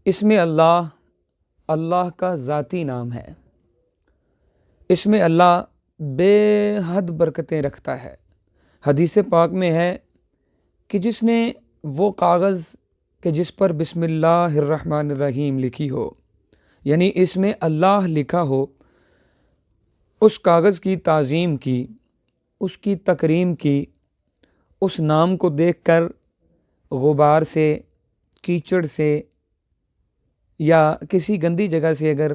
اس میں اللہ کا ذاتی نام ہے۔ اس میں اللہ بے حد برکتیں رکھتا ہے۔ حدیث پاک میں ہے کہ جس نے وہ کاغذ کہ جس پر بسم اللہ الرحمن الرحیم لکھی ہو، یعنی اس میں اللہ لکھا ہو، اس کاغذ کی تعظیم کی، اس کی تکریم کی، اس نام کو دیکھ کر غبار سے، کیچڑ سے یا کسی گندی جگہ سے اگر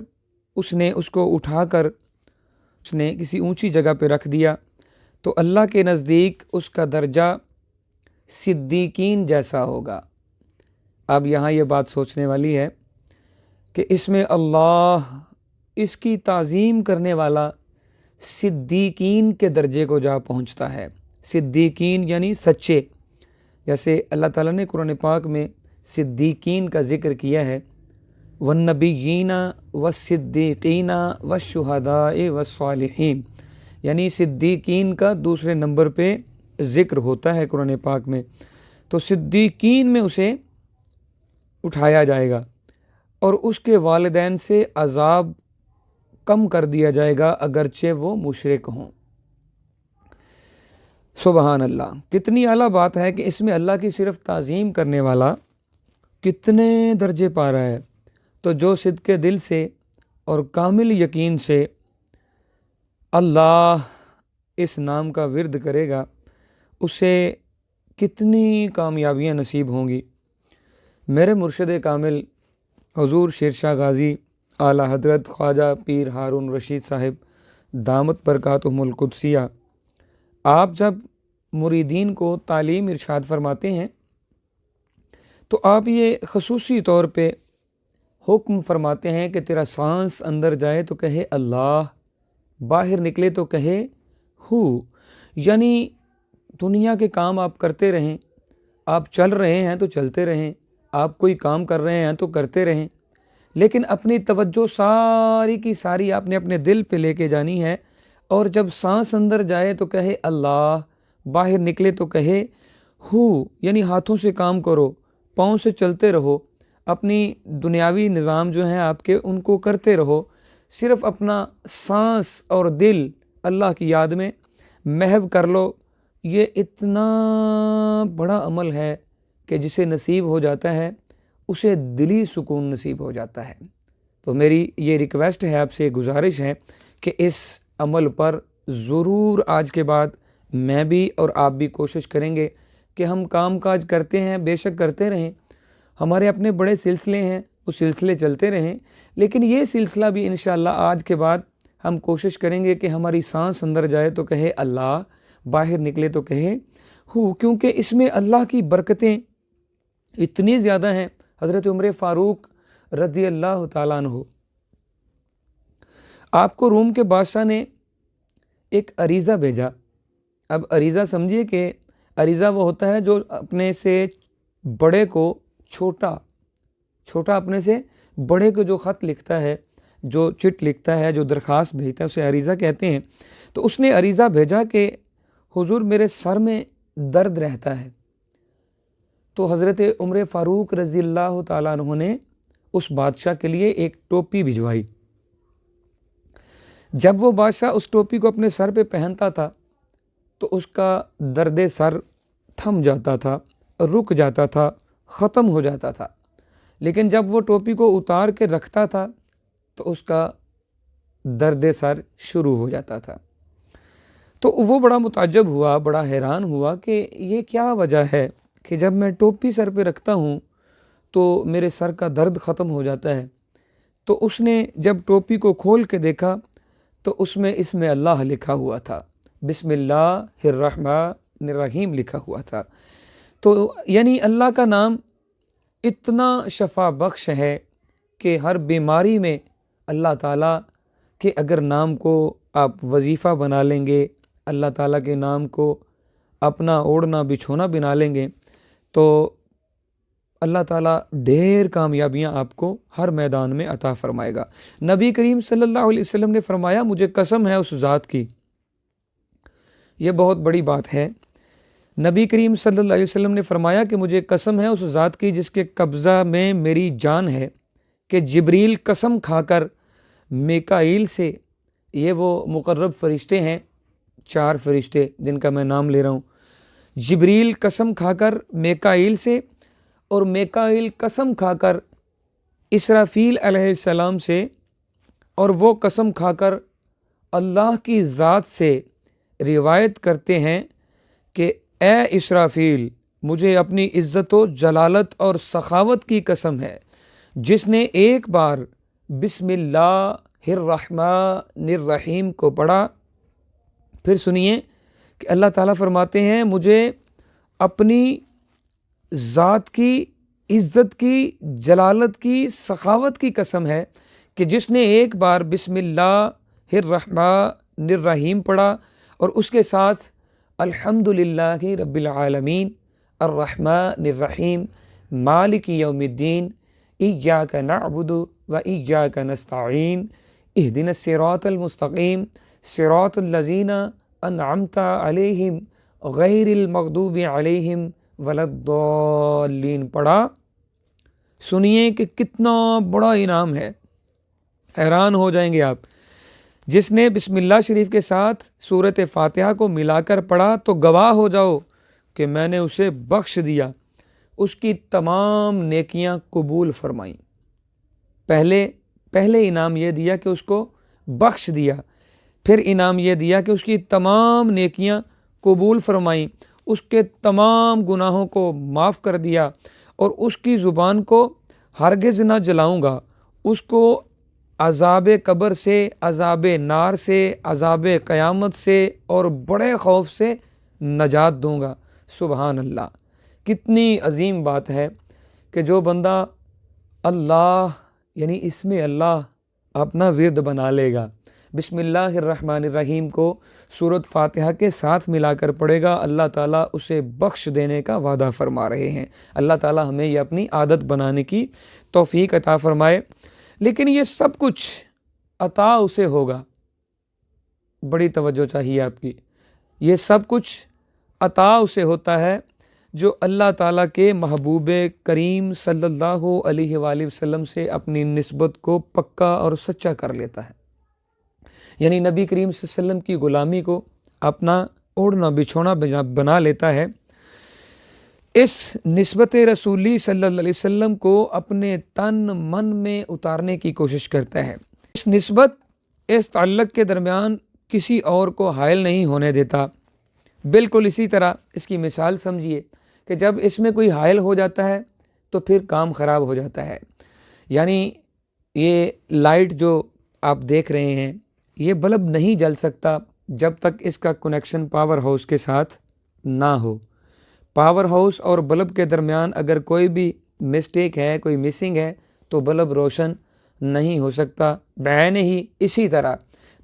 اس نے اس کو اٹھا کر اس نے کسی اونچی جگہ پہ رکھ دیا تو اللہ کے نزدیک اس کا درجہ صدیقین جیسا ہوگا۔ اب یہاں یہ بات سوچنے والی ہے کہ اس میں اللہ اس کی تعظیم کرنے والا صدیقین کے درجے کو جا پہنچتا ہے۔ صدیقین یعنی سچے، جیسے اللہ تعالیٰ نے قرآن پاک میں صدیقین کا ذکر کیا ہے، والنبیین والصدیقین والشہداء والصالحین، یعنی صدیقین کا دوسرے نمبر پہ ذکر ہوتا ہے قرآن پاک میں، تو صدیقین میں اسے اٹھایا جائے گا اور اس کے والدین سے عذاب کم کر دیا جائے گا اگرچہ وہ مشرک ہوں۔ سبحان اللہ، کتنی اعلیٰ بات ہے کہ اس میں اللہ کی صرف تعظیم کرنے والا کتنے درجے پا رہا ہے۔ تو جو صدق دل سے اور کامل یقین سے اللہ اس نام کا ورد کرے گا اسے کتنی کامیابیاں نصیب ہوں گی۔ میرے مرشد کامل حضور شیرشاہ غازی اعلیٰ حضرت خواجہ پیر ہارون رشید صاحب دامت برکاتہم القدسیہ، آپ جب مریدین کو تعلیم ارشاد فرماتے ہیں تو آپ یہ خصوصی طور پہ حکم فرماتے ہیں کہ تیرا سانس اندر جائے تو کہے اللہ، باہر نکلے تو کہے ہو، یعنی دنیا کے کام آپ کرتے رہیں، آپ چل رہے ہیں تو چلتے رہیں، آپ کوئی کام کر رہے ہیں تو کرتے رہیں، لیکن اپنی توجہ ساری کی ساری آپ نے اپنے دل پہ لے کے جانی ہے، اور جب سانس اندر جائے تو کہے اللہ، باہر نکلے تو کہے ہو، یعنی ہاتھوں سے کام کرو، پاؤں سے چلتے رہو، اپنی دنیاوی نظام جو ہیں آپ کے ان کو کرتے رہو، صرف اپنا سانس اور دل اللہ کی یاد میں محو کر لو۔ یہ اتنا بڑا عمل ہے کہ جسے نصیب ہو جاتا ہے اسے دلی سکون نصیب ہو جاتا ہے۔ تو میری یہ ریکویسٹ ہے، آپ سے گزارش ہے کہ اس عمل پر ضرور آج کے بعد میں بھی اور آپ بھی کوشش کریں گے کہ ہم کام کاج کرتے ہیں، بے شک کرتے رہیں، ہمارے اپنے بڑے سلسلے ہیں، وہ سلسلے چلتے رہیں، لیکن یہ سلسلہ بھی انشاءاللہ آج کے بعد ہم کوشش کریں گے کہ ہماری سانس اندر جائے تو کہے اللہ، باہر نکلے تو کہے ہو، کیونکہ اس میں اللہ کی برکتیں اتنی زیادہ ہیں۔ حضرت عمر فاروق رضی اللہ تعالیٰ عنہ، آپ کو روم کے بادشاہ نے ایک عریضہ بھیجا۔ اب عریضہ سمجھیے کہ عریضہ وہ ہوتا ہے جو اپنے سے بڑے کو چھوٹا اپنے سے بڑے کو جو خط لکھتا ہے، جو چٹ لکھتا ہے، جو درخواست بھیجتا ہے، اسے عریضہ کہتے ہیں۔ تو اس نے عریضہ بھیجا کہ حضور میرے سر میں درد رہتا ہے۔ تو حضرت عمر فاروق رضی اللہ تعالیٰ عنہ نے اس بادشاہ کے لیے ایک ٹوپی بھجوائی۔ جب وہ بادشاہ اس ٹوپی کو اپنے سر پہ پہنتا تھا تو اس کا درد سر تھم جاتا تھا، رک جاتا تھا، ختم ہو جاتا تھا، لیکن جب وہ ٹوپی کو اتار کے رکھتا تھا تو اس کا درد سر شروع ہو جاتا تھا۔ تو وہ بڑا متعجب ہوا، بڑا حیران ہوا کہ یہ کیا وجہ ہے کہ جب میں ٹوپی سر پہ رکھتا ہوں تو میرے سر کا درد ختم ہو جاتا ہے۔ تو اس نے جب ٹوپی کو کھول کے دیکھا تو اس میں اللہ لکھا ہوا تھا، بسم اللہ الرحمن الرحیم لکھا ہوا تھا۔ تو یعنی اللہ کا نام اتنا شفا بخش ہے کہ ہر بیماری میں اللہ تعالیٰ کے اگر نام کو آپ وظیفہ بنا لیں گے، اللہ تعالیٰ کے نام کو اپنا اوڑھنا بچھونا بنا لیں گے تو اللہ تعالیٰ ڈھیر کامیابیاں آپ کو ہر میدان میں عطا فرمائے گا۔ نبی کریم صلی اللہ علیہ وسلم نے فرمایا، مجھے قسم ہے اس ذات کی، یہ بہت بڑی بات ہے، نبی کریم صلی اللہ علیہ وسلم نے فرمایا کہ مجھے قسم ہے اس ذات کی جس کے قبضہ میں میری جان ہے کہ جبریل قسم کھا کر میکائیل سے، یہ وہ مقرب فرشتے ہیں 4 فرشتے جن کا میں نام لے رہا ہوں، جبریل قسم کھا کر میکائیل سے اور میکائیل قسم کھا کر اسرافیل علیہ السلام سے، اور وہ قسم کھا کر اللہ کی ذات سے روایت کرتے ہیں کہ اے اسرافیل، مجھے اپنی عزت و جلالت اور سخاوت کی قسم ہے، جس نے ایک بار بسم اللہ الرحمن الرحیم کو پڑھا۔ پھر سنیے کہ اللہ تعالیٰ فرماتے ہیں مجھے اپنی ذات کی عزت کی، جلالت کی، سخاوت کی قسم ہے کہ جس نے ایک بار بسم اللہ الرحمن الرحیم پڑھا اور اس کے ساتھ الحمدللہ رب العالمین الرحمن الرحیم مالک یوم الدین ایاک نعبد و ایاک نستعین اہدنا الصراط المستقیم صراط الذین انعمت علیہم غیر المغضوب علیہم ولا الضالین پڑھا۔ سنیے کہ کتنا بڑا انعام ہے، حیران ہو جائیں گے آپ۔ جس نے بسم اللہ شریف کے ساتھ سورۃ فاتحہ کو ملا کر پڑھا تو گواہ ہو جاؤ کہ میں نے اسے بخش دیا، اس کی تمام نیکیاں قبول فرمائیں۔ پہلے انعام یہ دیا کہ اس کو بخش دیا، پھر انعام یہ دیا کہ اس کی تمام نیکیاں قبول فرمائیں، اس کے تمام گناہوں کو معاف کر دیا، اور اس کی زبان کو ہرگز نہ جلاؤں گا، اس کو عذاب قبر سے، عذاب نار سے، عذاب قیامت سے اور بڑے خوف سے نجات دوں گا۔ سبحان اللہ، کتنی عظیم بات ہے کہ جو بندہ اللہ یعنی اسم اللہ اپنا ورد بنا لے گا، بسم اللہ الرحمن الرحیم کو سورۃ فاتحہ کے ساتھ ملا کر پڑھے گا، اللہ تعالیٰ اسے بخش دینے کا وعدہ فرما رہے ہیں۔ اللہ تعالیٰ ہمیں یہ اپنی عادت بنانے کی توفیق عطا فرمائے۔ لیکن یہ سب کچھ عطا اسے ہوگا، بڑی توجہ چاہیے آپ کی، یہ سب کچھ عطا اسے ہوتا ہے جو اللہ تعالیٰ کے محبوب کریم صلی اللہ علیہ وآلہ وسلم سے اپنی نسبت کو پکا اور سچا کر لیتا ہے، یعنی نبی کریم صلی اللہ علیہ وسلم کی غلامی کو اپنا اوڑھنا بچھونا بنا لیتا ہے، اس نسبت رسولی صلی اللہ علیہ وسلم کو اپنے تن من میں اتارنے کی کوشش کرتا ہے، اس نسبت، اس تعلق کے درمیان کسی اور کو حائل نہیں ہونے دیتا۔ بالکل اسی طرح اس کی مثال سمجھیے کہ جب اس میں کوئی حائل ہو جاتا ہے تو پھر کام خراب ہو جاتا ہے۔ یعنی یہ لائٹ جو آپ دیکھ رہے ہیں، یہ بلب نہیں جل سکتا جب تک اس کا کنیکشن پاور ہاؤس کے ساتھ نہ ہو۔ پاور ہاؤس اور بلب کے درمیان اگر کوئی بھی مسٹیک ہے، کوئی مسنگ ہے، تو بلب روشن نہیں ہو سکتا۔ بعین ہی اسی طرح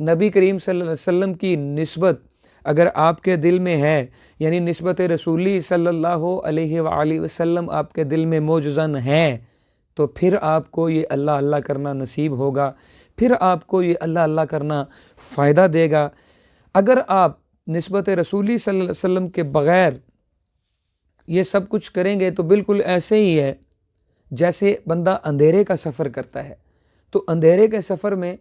نبی کریم صلی اللہ علیہ وسلم کی نسبت اگر آپ کے دل میں ہے، یعنی نسبت رسولی صلی اللہ علیہ وآلہ وسلم آپ کے دل میں موجزن ہے، تو پھر آپ کو یہ اللہ اللہ کرنا نصیب ہوگا، پھر آپ کو یہ اللہ اللہ کرنا فائدہ دے گا۔ اگر آپ نسبت رسولی صلی اللہ علیہ وسلم کے بغیر یہ سب کچھ کریں گے تو بالکل ایسے ہی ہے جیسے بندہ اندھیرے کا سفر کرتا ہے۔ تو اندھیرے کے سفر میں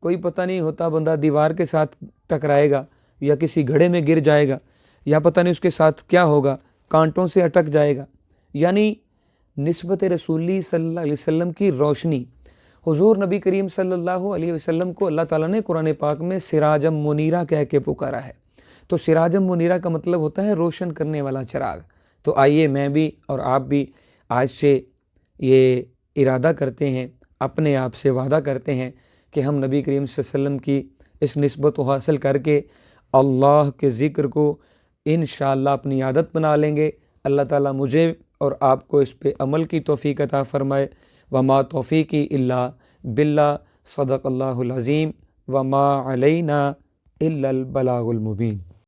کوئی پتہ نہیں ہوتا، بندہ دیوار کے ساتھ ٹکرائے گا یا کسی گھڑے میں گر جائے گا یا پتہ نہیں اس کے ساتھ کیا ہوگا، کانٹوں سے اٹک جائے گا۔ یعنی نسبت رسولی صلی اللہ علیہ وسلم کی روشنی، حضور نبی کریم صلی اللہ علیہ وسلم کو اللہ تعالیٰ نے قرآن پاک میں سراجم منیرہ کہہ کے پکارا ہے۔ تو سراجم منیرہ کا مطلب ہوتا ہے روشن کرنے والا چراغ۔ تو آئیے میں بھی اور آپ بھی آج سے یہ ارادہ کرتے ہیں، اپنے آپ سے وعدہ کرتے ہیں کہ ہم نبی کریم صلی اللہ علیہ وسلم کی اس نسبت کو حاصل کر کے اللہ کے ذکر کو انشاءاللہ اپنی عادت بنا لیں گے۔ اللہ تعالیٰ مجھے اور آپ کو اس پہ عمل کی توفیق عطا فرمائے۔ وما توفیقی الا باللہ، صدق اللہ العظیم، وما علینا الا البلاغ المبین۔